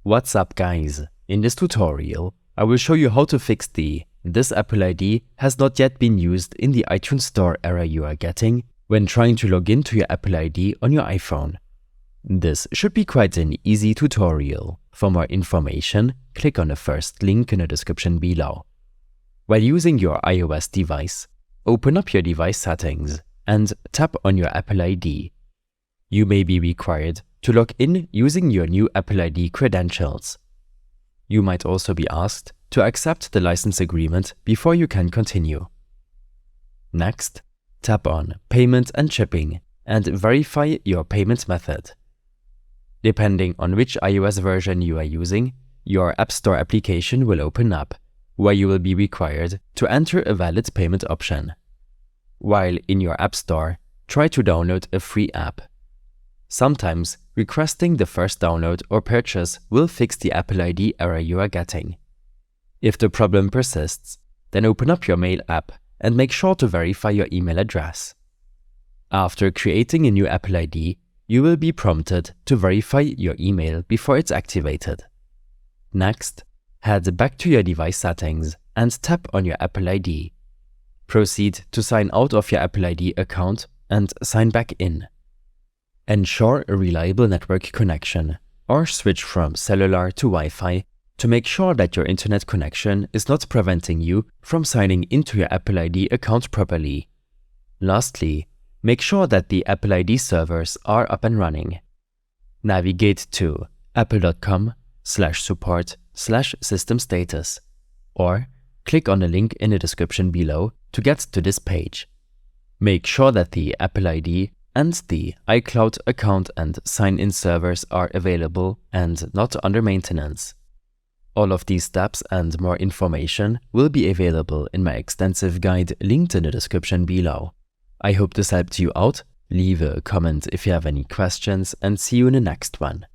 What's up guys? In this tutorial, I will show you how to fix "This Apple ID has not yet been used" in the iTunes Store error you are getting when trying to log into your Apple ID on your iPhone. This should be quite an easy tutorial. For more information, click on the first link in the description below. While using your iOS device, open up your device settings and tap on your Apple ID. You may be required to log in using your new Apple ID credentials. You might also be asked to accept the license agreement before you can continue. Next, tap on Payment and Shipping and verify your payment method. Depending on which iOS version you are using, your App Store application will open up, where you will be required to enter a valid payment option. While in your App Store, try to download a free app. Sometimes, requesting the first download or purchase will fix the Apple ID error you are getting. If the problem persists, then open up your Mail app and make sure to verify your email address. After creating a new Apple ID, you will be prompted to verify your email before it's activated. Next, head back to your device settings and tap on your Apple ID. Proceed to sign out of your Apple ID account and sign back in. Ensure a reliable network connection or switch from cellular to Wi-Fi to make sure that your internet connection is not preventing you from signing into your Apple ID account properly. Lastly, make sure that the Apple ID servers are up and running. Navigate to apple.com/support/system-status or click on the link in the description below to get to this page. Make sure that the Apple ID and the iCloud account and sign-in servers are available and not under maintenance. All of these steps and more information will be available in my extensive guide linked in the description below. I hope this helped you out. Leave a comment if you have any questions and see you in the next one.